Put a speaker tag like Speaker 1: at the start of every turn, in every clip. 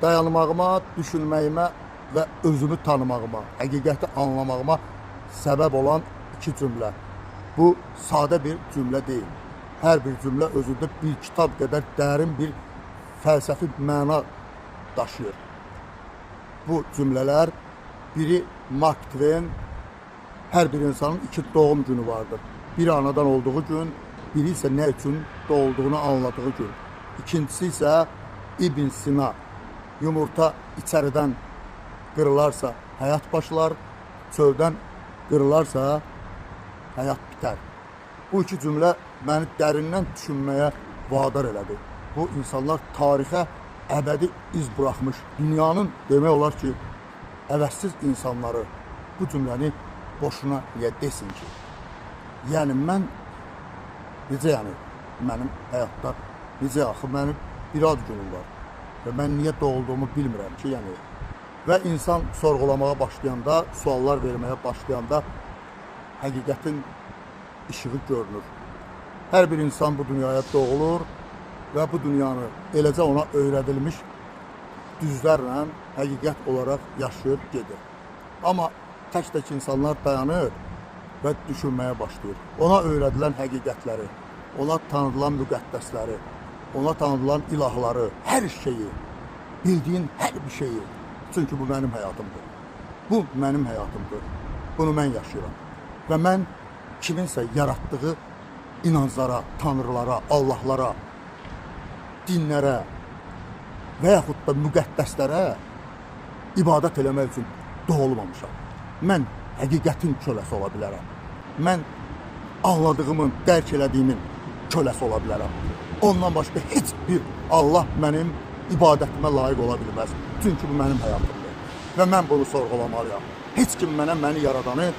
Speaker 1: dayanmağıma, düşünməyimə və özümü tanımağıma, həqiqəti anlamağıma səbəb olan iki cümlə. Bu sadə bir cümlə deyil. Hər bir cümlə özündə bir kitab qədər dərin bir fəlsəfi məna daşıyır. Bu cümlələr, biri Mark Twain, hər bir insanın iki doğum günü vardır. Biri anadan olduğu gün, biri isə nə üçün doğulduğunu anladığı gün. İkincisi isə İbn Sina, yumurta içəridən qırılarsa həyat başlar, çöldən qırılarsa həyat bitər. Bu iki cümlə məni dərindən düşünməyə vadar elədi. Bu insanlar tarixə əbədi iz buraxmış, dünyanın demək olar ki, əvəzsiz insanları bu cümləni boşuna niyə desin ki? Yəni mən, necə yəni, mənim həyatda, necə axı, mənim bir ad günüm var və mən niyə doğulduğumu bilmirəm ki, yəni. Və insan sorğulamağa başlayanda, suallar verməyə başlayanda həqiqətin işığı görünür. Hər bir insan bu dünyaya doğulur və bu dünyanı eləcə ona öyrədilmiş düzlərlə həqiqət olaraq yaşayır, gedir. Amma tək-tək insanlar dayanır və düşünməyə başlayır. Ona öyrədilən həqiqətləri, ona tanıdılan müqəddəsləri, ona tanıdılan ilahları, hər şeyi, bildiyin hər bir şeyi. Çünki bu mənim həyatımdır. Bu mənim həyatımdır. Bunu mən yaşayıram. Və mən kiminsə yaratdığı inanclara, tanrılara, Allahlara, dinlərə və yaxud da müqəddəslərə ibadət eləmək üçün doğulmamışam. Mən həqiqətin köləsi ola bilərəm. Mən anladığımın, dərk elədiyimin köləsi ola bilərəm. Ondan başqa heç bir Allah mənim ibadətimə layiq ola bilməz. Çünki bu mənim həyatımdır. Və mən bunu sorğulamalıyam. Heç kim məni yaradanı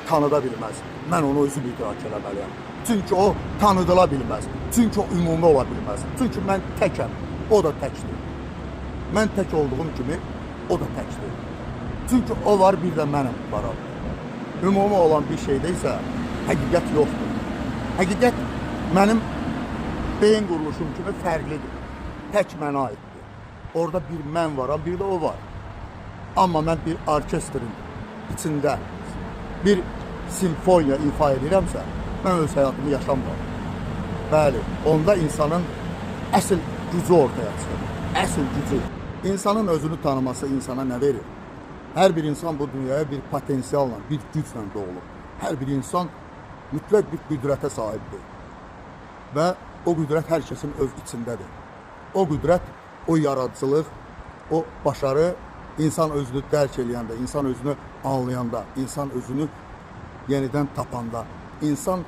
Speaker 1: tanıda bilməz. Mən onu özüm idrak eləməliyəm. Çünki o tanıdıla bilməz. Çünki o ümumi ola bilməz. Çünki mən təkəm, o da təkdir. Mən tək olduğum kimi o da təkdir. Çünki o var, bir də mənim varam. Ümumi olan bir şeydə isə həqiqət yoxdur. Həqiqət mənim beyin quruluşum kimi fərqlidir. Tək mənə aiddir. Orada bir mən varam, bir də o var. Amma mən bir orkestrin içində bir simfoniya ifa edirəmsə, mən öz həyatımı yaşamıram. Bəli, onda insanın əsl gücü ortaya çıxır. Əsl gücü. İnsanın özünü tanıması insana nə verir? Hər bir insan bu dünyaya bir potensialla, bir güclə doğulur. Hər bir insan mütləq bir qüdrətə sahibdir. Və o qüdrət hər kəsin öz içindədir. O qüdrət, o yaradıcılıq, o başarı insan özünü dərk eləyəndə, insan özünü anlayanda, insan özünü yenidən tapanda, insan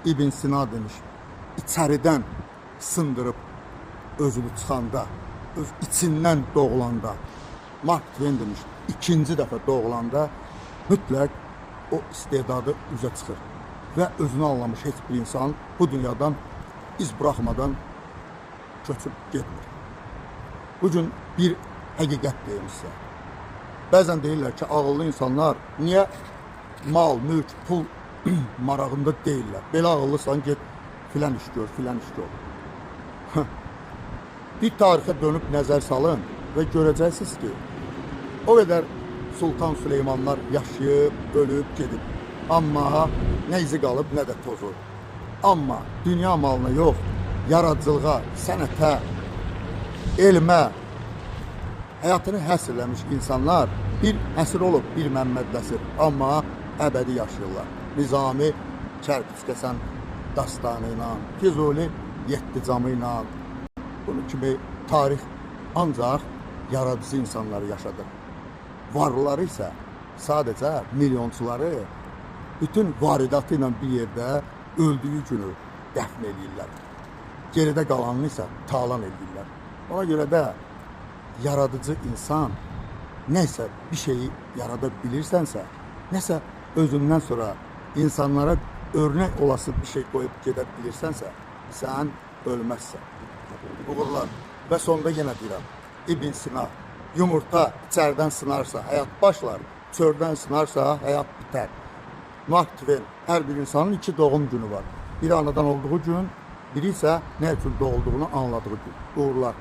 Speaker 1: İbn Sina demiş, içəridən sındırıb özünü çıxanda, öz içindən doğulanda, Mark Twain demiş, ikinci dəfə doğulanda mütləq o istedadı üzə çıxır və özünü anlamış heç bir insan bu dünyadan iz buraxmadan köçüb getmir. Bugün bir həqiqət deyim sizə. Bəzən deyirlər ki, ağıllı insanlar niyə mal, mülk, pul marağında deyirlər. Belə ağıllısan, get filan iş gör, filan iş gör. Bir tarixə dönüb nəzər salın və görəcəksiniz ki, o qədər Sultan Süleymanlar yaşayıb, ölüb, gedib. Amma nə izi qalıb, nə də tozu. Amma dünya malına yox, yaradıcılığa, sənətə, elmə, həyatını həsr eləmiş insanlar bir əsr olub, bir Məmməd Nəsir, amma əbədi yaşayırlar. Nizami Kərpiçkəsən dastanı ilə, Füzuli Yeddi-camı ilə, bunun kimi tarix ancaq yaradıcı insanları yaşadır. Varlıları isə sadəcə milyonçuları bütün varidatı ilə bir yerdə öldüyü günü dəfn edirlər. Geridə qalanını isə talan edirlər. Ona görə də yaradıcı insan nəsə bir şeyi yarada bilirsənsə, nəsə özündən sonra insanlara örnək olası bir şey qoyub gedə bilirsənsə, sən ölməzsən. Uğurlar. Və sonda yenə deyirəm, İbn Sina, yumurta içərdən sınarsa həyat başlar, çöldən sınarsa həyat bitər. Mark Twain, hər bir insanın iki doğum günü var. Biri anadan olduğu gün, biri isə nə üçün doğulduğunu anladığı gün. Uğurlar.